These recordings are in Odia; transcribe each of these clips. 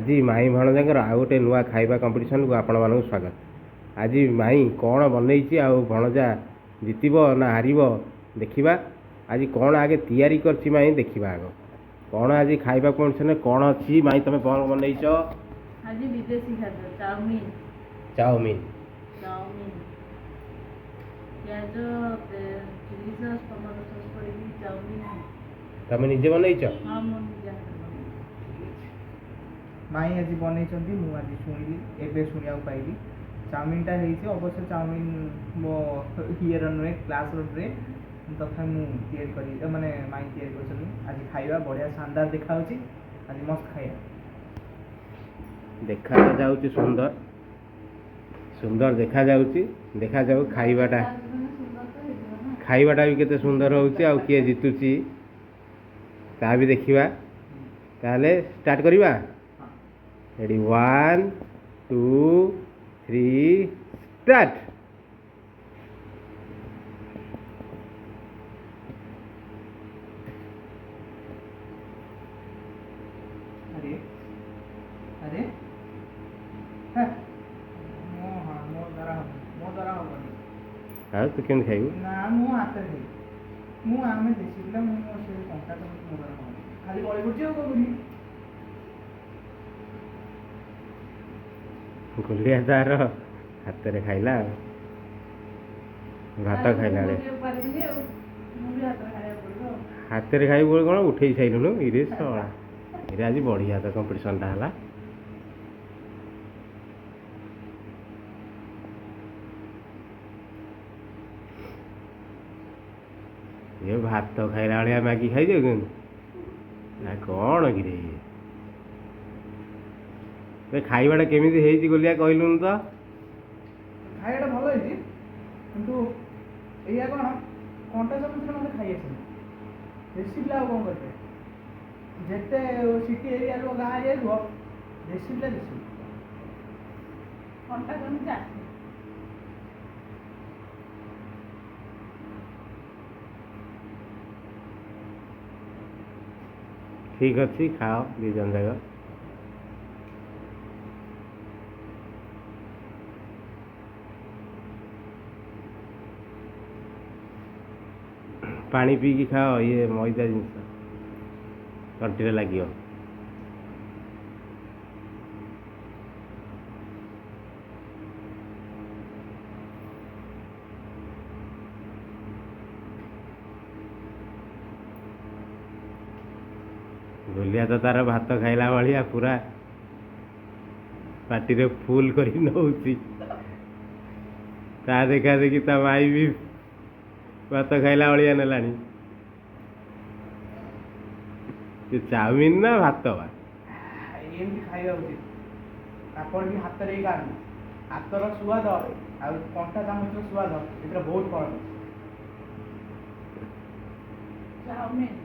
आज माई भणजांकर आउ गोटे नुआ खाइबा कंपटीशन को आपण मानक स्वागत। आज माई कौन बनई आ भणजा जीतब ना हार देखा। आज कौन आगे तैयारी करछि माई देखा आग कौन आज खाइबा कंपटीशन कौन अच्छी माई तुम कौन बनईच? आज विदेशी खाद्य चाउमीन चाउमीन चाउमीन प्याज चिली सॉस टमाटो सॉस पड़ी चाउमीन तुम निजे बनईच? हाँ मो निजे माई आज बनई आज शुणिली एवं शुणा पाइली चाउमीनटा अवश्य चाउमीन मो इयर नुहे क्लास रे तथा मुझे माने माई तैयारी आज खाइबा बढ़िया शानदार देखा आज मस्त खाइबा देखा जाउची सुंदर सुंदर देखा जाउची देखा जाऊ खाइबाटा खाइबाटा भी केते सुंदर होउची आ किए जितुची ता भी देखिबा। ताले स्टार्ट करिबा। Ready 1 2 3 start. अरे अरे हाँ मो द्वारा हबनी आ तू केन खाइबू? ना मो हाथ रे मु आमे देसी पिला मु से कंटा तो मो द्वारा हबनी खाली बळी गुटी हो कोनी गुलिया तार हाथ रे खाइला भात खाइला हाथ रे खाइ बोल कोन उठेई साइलुनु इरे सळा इरे आज बढ़िया तो कंपटीशन टा हला। ये भात तो खाइला वालिया मैगी खाइ दे ना कौन कि रे खाइबाटा केमिति हेइची गोलिया कहलुन तो? खाइबाटा भलो हेइची किंतु एया कोन कंटा चामच रे मते खाइ आछन देसी पिला कोन करते जेते सिटी एरिया रो गाँ ए रो देसी पिला देसी कंटा कम जा ठीक अच्छी खाओ दी जन जगह पानी पी की खाओ ये मैदा जिनस तंटी लगे। गुलिया तो तार भात खाइला भाया पूरा पार्टी रे फुल कर नौची ता देखा देखी ता माई भी भात खाइला भाया नेलानी। चाउमीन ना भात बा एमती खाइबा उचित आपण भी हाथ रे गान हाथर स्वाद आ कंटा चामच स्वाद एटा बहुत फरक चाउमीन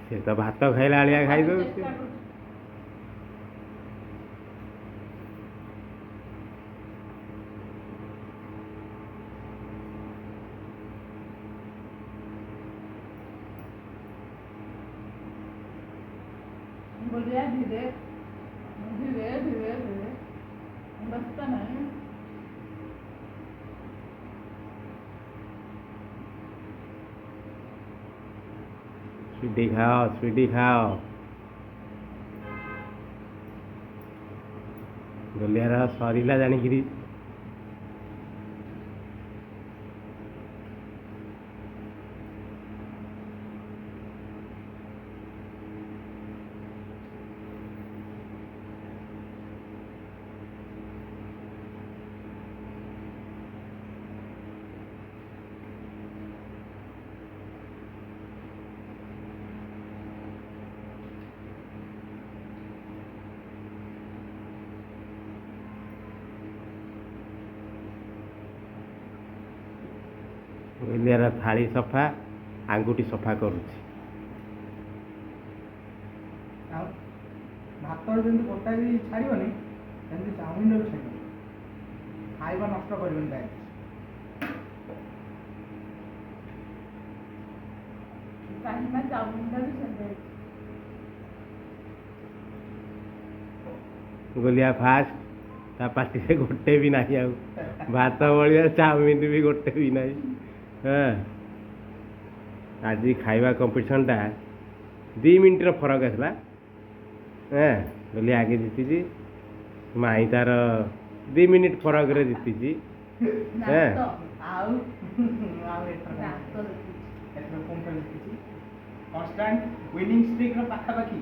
से तो भात खाइला भाया खाई दो बोलिया धीरे धीरे धीरे धीरे बसता नहीं स्वीटी खाओ स्वीटी खाओ गोलियार सरीला जानिकी गोलियार थाली सफा ଆଙ୍ଗୁଠି ସଫା କରୁଛି। ଆଉ ଭାତରେ ଯେମିତି ଗୋଟାଏ ବି ଛାଡ଼ିବନି ସେମିତି ଚାଉମିନରେ ବି ଛାଡ଼ିବନି। ଖାଇବା ନଷ୍ଟ କରିବନି ଗାଈ। କାହିଁକି ନା ଚାଉମିନଟା ବି ସେମିତି ଗୋଲିଆ ଫାଷ୍ଟ ତା ପାଟିରେ ଗୋଟେ ବି ନାହିଁ ଆଉ ଭାତ ଭଳିଆ ଚାଉମିନ ବି ଗୋଟେ ବି ନାହିଁ। ହଁ ଆଜି ଖାଇବା କମ୍ପିଟିସନଟା 2 ମିନିଟ୍ର ଫରକ ଆସିଲା। ହଁ ଗୋଲିଆ ଆଗେ ଜିତିଛି, ମାଇଁ ତାର 2 ମିନିଟ୍ ଫରକରେ ଜିତିଛି। ହଁ ଦାନ୍ତ ଆଉ ଆଉ ଏଥର ଦାନ୍ତ ଦେଖୁଛି। କଣ ଦେଖିଛି କନଷ୍ଟାଣ୍ଟ ୱିନିଂ ଷ୍ଟ୍ରିକ୍ର ପାଖାପାଖି।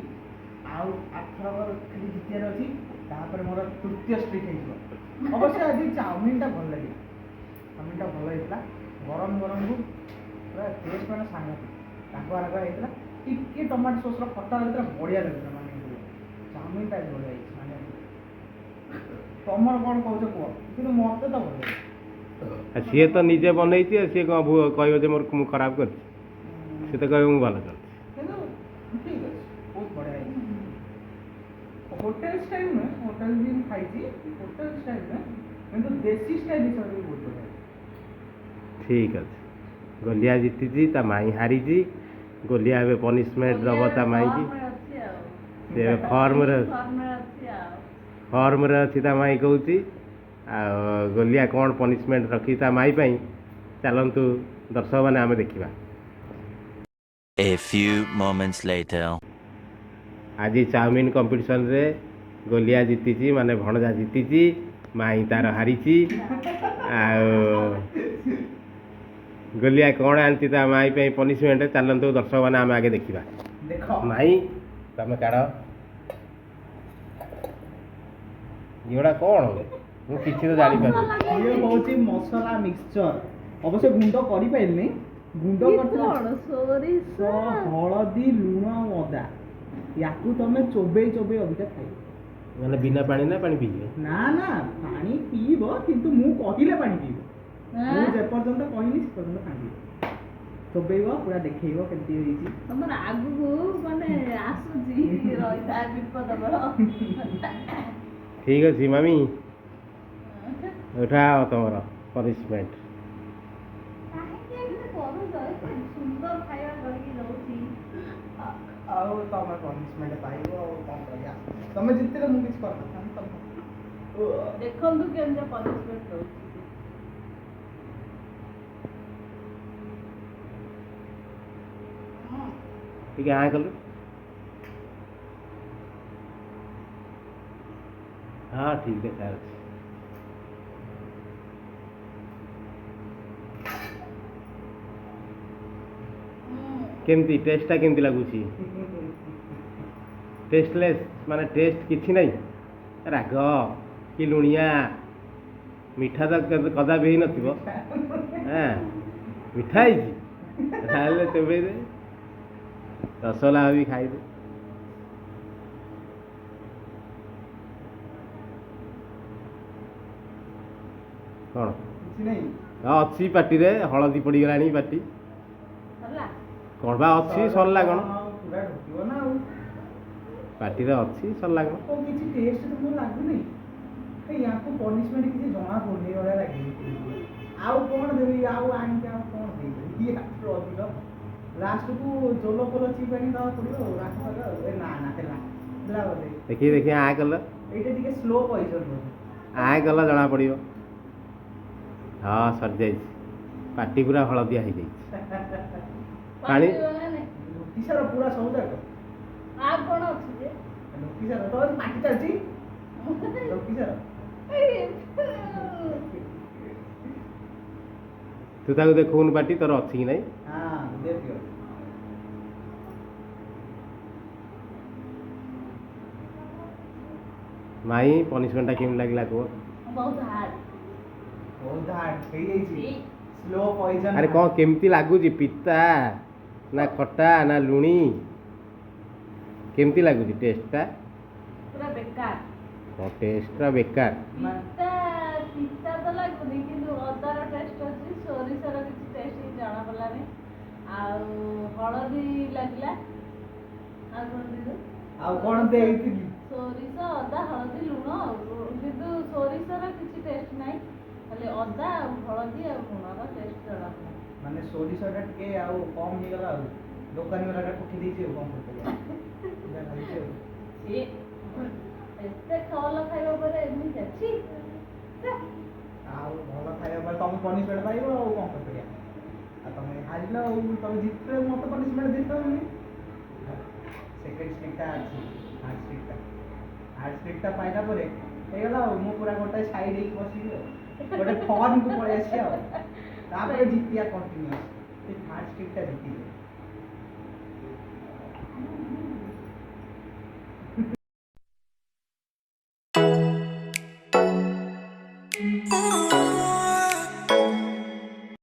ଆଉ ଆରଥର ଖାଲି ଜିତିବାର ଅଛି, ତାପରେ ମୋର ତୃତୀୟ ଷ୍ଟ୍ରିକ୍ ହେଇଯିବ। ଅବଶ୍ୟ ଆଜି ଚାଉମିନଟା ଭଲ ଲାଗିଲା, ଚାଉମିନଟା ଭଲ ହେଇଥିଲା। ଗରମ ଗରମକୁ ପୁରା ଟେଷ୍ଟ ମାନେ ସାଂଘାତିକ, ରାଗୁଆ ରାଗୁଆ ହେଇଥିଲା। ଟିକେ ଟମାଟୋ ସସ୍ର ଖଟା ହେଇଥିଲା, ବଢ଼ିଆ ଲାଗୁଥିଲା। ମାନେ ଚାଉମିନଟା ଆଜି ବଢ଼ିଆ ହେଇଛି। ମାନେ ତମର କ'ଣ କହୁଛ କୁହ, କିନ୍ତୁ ମୋତେ ତ ଭଲ ଲାଗିଲା। ଆଉ ସିଏ ତ ନିଜେ ବନେଇଛି, ଆଉ ସିଏ କ'ଣ କହିବ ଯେ ମୁଁ ଖରାପ କରିଛି? ସିଏ ତ କହିବ ମୁଁ ଭଲ କରିଛି। କିନ୍ତୁ ଠିକ୍ ଅଛି, ବହୁତ ବଢ଼ିଆ ହେଇଛି। ହୋଟେଲ ଷ୍ଟାଇଲ୍ ନୁହେଁ, ହୋଟେଲ ବି ମୁଁ ଖାଇଛି, ହୋଟେଲ ଷ୍ଟାଇଲ୍ ନୁହେଁ, କିନ୍ତୁ ଦେଶୀ ଷ୍ଟାଇଲ୍ ହିସାବରେ ବି ବହୁତ ବଢ଼ିଆ ହେଇଛି। ଠିକ୍ ଅଛି, ଗୋଲିଆ ଜିତିଛି, ତା ମାଇଁ ହାରିଛି। ଗୋଲିଆ ଏବେ ପନିସମେଣ୍ଟ ଦେବ ତା ମାଇଁକି। ଫର୍ମରେ ଅଛି ଆଉ। ସେ ଏବେ ଫର୍ମରେ ଫର୍ମରେ ଅଛି ଆଉ। ଫର୍ମରେ ଅଛି ତା ମାଇଁ କହୁଛି। ଆଉ ଗୋଲିଆ କ'ଣ ପନିସମେଣ୍ଟ ରଖିଛି ତା ମାଇଁ ପାଇଁ, ଚାଲନ୍ତୁ ଦର୍ଶକମାନେ ଆମେ ଦେଖିବା। A few moments later. ଆଜି ଚାଉମିନ କମ୍ପିଟିସନରେ ଗୋଲିଆ ଜିତିଛି, ମାନେ ଭଣଜା ଜିତିଛି, ମାଇଁ ତାର ହାରିଛି। ଆଉ ଗୋଲିଆ କ'ଣ ଆଣିଛି ତା ମାଇଁ ପାଇଁ ପନିସମେଣ୍ଟ, ଚାଲନ୍ତୁ ଦର୍ଶକମାନେ ଆମେ ଆଗେ ଦେଖିବା। ଦେଖ ମାଇଁ ତମେ କାଢ଼। ଏଗୁଡ଼ା କ'ଣ? ମୁଁ କିଛି ତ ଜାଣିପାରୁନି। ଇଏ ହେଉଛି ମସଲା ମିକ୍ସଚର। ଅବଶ୍ୟ ଗୁଣ୍ଡ କରିପାରିନି, ଗୁଣ୍ଡ କରିଥିଲା ସୋରିଷ ହଳଦୀ, ଲୁଣ ଆଉ ଅଦା। ୟାକୁ ତମେ ଚୋବେଇ ଚୋବେଇ ଅବିକା ଖାଇବ। ମାନେ ବିନା ପାଣି ନା ପାଣି ପିଇବେ? ନା ନା, ପାଣି ପିଇବ, କିନ୍ତୁ ମୁଁ କହିଲେ ପାଣି ପିଇବ। ମୁଁ ଯେପର୍ଯ୍ୟନ୍ତ କହିନି ସେ ପର୍ଯ୍ୟନ୍ତ ପାଣି ପିଇବ। ଚୋବେଇବ, ପୁରା ଦେଖେଇବ କେମିତି ହେଇଛି। ତମର ଆଗକୁ ମାନେ ଆସୁଛି ରହିଥା ବିପଦ ବଳ। ଠିକ୍ ଅଛି ମାମି, ଉଠାଅ ତମର ପନିସମେଣ୍ଟ। କାହିଁକି ଏମିତି କରୁଛ? ଏତେ ସୁନ୍ଦର ଖାଇବା କରିକି ଦଉଛି। ଆଉ ତମେ ପନିସମେଣ୍ଟ ପାଇବ, ଆଉ କ'ଣ କରିବା? ତମେ ଜିତିଲେ ମୁଁ କିଛି କରିନଥାନ୍ତି। ଦେଖନ୍ତୁ କେମିତି ପନିସମେଣ୍ଟ ଦଉଛି। ଟିକେ ଆଁ କଲୁ। ହଁ ଠିକ୍ ଦେଖାଯାଉଛି। କେମିତି ଟେଷ୍ଟଟା କେମିତି ଲାଗୁଛି? ଟେଷ୍ଟଲେସ୍, ମାନେ ଟେଷ୍ଟ କିଛି ନାହିଁ, ରାଗ କି ଲୁଣିଆ, ମିଠା ତ କଦାପି ହେଇନଥିବ। ହଁ ମିଠା ହେଇଛି, ତାହେଲେ ଚୋବେଇ ଦେ, ରସଗୋଲା ବି ଖାଇଦେ। କ'ଣ କିଛି ନାହିଁ। ଅଛି ପାଟିରେ? ହଳଦୀ ପଡ଼ିଗଲାଣି ପାଟି। ହେଲା କ'ଣ ବା ଅଛି, ସରିଲା କ'ଣ? ପୁରା ଢୁକିବ ନା ଆଉ। ପାଟିରେ ଅଛି, ସରିଲା କ'ଣ? ଆଉ କିଛି ଟେଷ୍ଟ ତ ମୋର ଲାଗୁନି। ୟାକୁ ପନିସମେଣ୍ଟ କିଛି ଜଣା ପଡ଼ୁନି, ଭଳିଆ ଲାଗିବ। ଆଉ କ'ଣ ଦେବି? ଆଉ ଆଣିକି ଆଉ କ'ଣ ଦେଇଦେବି? ୟାଠୁ ଅଧିକ ଲାଷ୍ଟକୁ ଜୋଲ ଫୋଲ ଚିପ୍ ଆଣି ଦେବାକୁ ପଡ଼ିବ ଆଉ। ରାଗ ଆଉ ଏ ନା ନା ହେଲା ହେଲା ବୋଧେ। ଦେଖି ଆଁ କଲ। ଏଇଟା ଟିକେ ସ୍ଲୋ ପଇସନ୍ ବୋଧେ। ଆଁ କଲ ଜଣା ପଡ଼ିବ। ହଁ ସରିଯାଇଛି, ପାଟି ପୁରା ହଳଦିଆ ହେଇଯାଇଛି। ପାଣି ରୁଟି ସାର ପୁରା ସବୁ ଯାକ। ଆଉ କ'ଣ ଅଛି ଯେ? ରୁଟି ସାର ତ ପାଟି ଚାଲିଛି। ରୁଟି ସାର ତୁ ତାକୁ ଦେଖଉନୁ ପାଟି ତୋର ଅଛି କି ନାହିଁ? ହଁ ଦେଖିବ। ମାଇଁ ପନିସମେଣ୍ଟଟା କେମିତି ଲାଗିଲା କୁହ? ବହୁତ ହାର୍ଡ। ବହୁତ ହାର୍ଡ ହେଇଯାଇଛି। ସ୍ଲୋ ପଇସନ୍। ଆରେ କ'ଣ କେମିତି ଲାଗୁଛି? ପିତା ନା ଖଟା ନା ଲୁଣି? କେମିତି ଲାଗୁଛି ଟେଷ୍ଟଟା? ପୁରା ବେକାର। କ'ଣ ଟେଷ୍ଟଟା ବେକାର? ପିତା ପିତା ତ ଲାଗୁନି, କିନ୍ତୁ ଅଦାର ଟେଷ୍ଟ ଅଛି, ସୋରିଷର କିଛି ଟେଷ୍ଟ ହିଁ ଜଣା ପଡ଼ିଲାନି। ଆଉ ହଳଦୀ ଲାଗିଲା ଆଉ କ'ଣ ଦେଇଦେବୁ? ଆଉ କ'ଣ ଦେଇଥିଲି? ସୋରିଷ ଅଦା ହଳଦୀ ଲୁଣ ଆଉ କିନ୍ତୁ ସୋରିଷର କିଛି ଟେଷ୍ଟ ନାହିଁ, ଖାଲି ଅଦା ଆଉ ହଳଦୀ ଆଉ ଲୁଣର ଟେଷ୍ଟ ଜଣାପଡ଼ିଲା। ମାନେ ସୋରିଷଟା ଟିକେ ଆଉ କମ୍ ହେଇଗଲା ଆଉ ଦୋକାନୀ ବାଲାଟା ଠକି ଦେଇଛି ଆଉ କ'ଣ କରିପାରିବା ଯାହା ଖାଇଛି ଆଉ। ଛି, ଏତେ ଭଲ ଖାଇବା ପରେ ଏମିତି ଅଛି। ଆଉ ଭଲ ଖାଇବା ପାଇଁ ତମେ ପନିସମେଣ୍ଟ ପାଇବ ଆଉ କ'ଣ କରିପାରିବା। ଆଉ ତମେ ହାରିଲ ଆଉ ତମେ ଜିତିଲେ ମୋତେ ପନିସମେଣ୍ଟ ଦେଇପାରିବନି। ସେକେଣ୍ଡ ଷ୍ଟ୍ରିକ୍ଟା ଅଛି ହାର୍ଡ଼ ଷ୍ଟ୍ରିକ୍ଟା। ହାର୍ଡ଼ ଷ୍ଟ୍ରିକ୍ଟା ପାଇଲା ପରେ ହେଇଗଲା ଆଉ ମୁଁ ପୁରା ଗୋଟେ ସାଇଡ୍ ହେଇକି ବସିବି ଆଉ ଗୋଟେ ଫର୍ମକୁ ପଳେଇ ଆସିବି ଆଉ ତାପରେ ଜିତିବା କଣ୍ଟିନ୍ୟୁଅସ୍। ସେ ହାର୍ଡ଼ ଷ୍ଟ୍ରିକ୍ଟା ଜିତିବେ।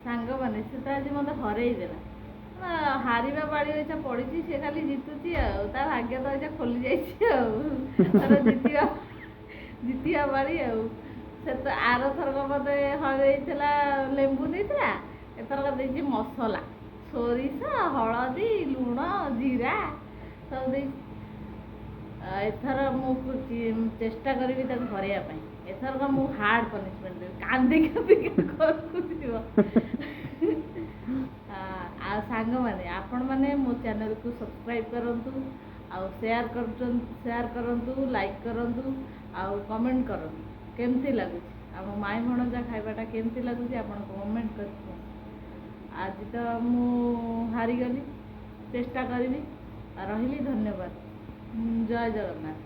ସାଙ୍ଗମାନେ ସେ ତ ଆଜି ମୋତେ ହରେଇ ଦେଲା। ହାରିବା ପାଳି ଏଇଟା ପଡ଼ିଛି, ସେ ଖାଲି ଜିତୁଛି ଆଉ ତା ଭାଗ୍ୟ ତ ଏଇଟା ଖୋଲି ଯାଇଛି ଆଉ ତାର ଜିତିବା ପାଳି ଆଉ। ସେ ତ ଆରଥରକ ମୋତେ ହରେଇଥିଲା ଲେମ୍ବୁ ଦେଇଥିଲା, ଏଥରକ ଦେଇଛି ମସଲା ସୋରିଷ ହଳଦୀ ଲୁଣ ଜିରା ସବୁ ଦେଇଛି। ଏଥର ମୁଁ ଚେଷ୍ଟା କରିବି ତାକୁ ହରେଇବା ପାଇଁ। ଏଥରକ ମୁଁ ହାର୍ଡ଼ ପନିସମେଣ୍ଟ ଦେବି, କାନ୍ଦି କାନ୍ଦି ଘରକୁ ଯିବ। ଆଉ ସାଙ୍ଗମାନେ ଆପଣମାନେ ମୋ ଚ୍ୟାନେଲକୁ ସବସ୍କ୍ରାଇବ୍ କରନ୍ତୁ, ଆଉ ସେୟାର କରନ୍ତୁ, ଲାଇକ୍ କରନ୍ତୁ, ଆଉ କମେଣ୍ଟ କରନ୍ତୁ କେମିତି ଲାଗୁଛି ଆମ ମାଇଁ ଭଣଜା ଖାଇବାଟା କେମିତି ଲାଗୁଛି ଆପଣ କମେଣ୍ଟ କରିବେ। ଆଜି ତ ମୁଁ ହାରିଗଲି, ଚେଷ୍ଟା କରିବି। ରହିଲି, ଧନ୍ୟବାଦ, ଜୟ ଜଗନ୍ନାଥ।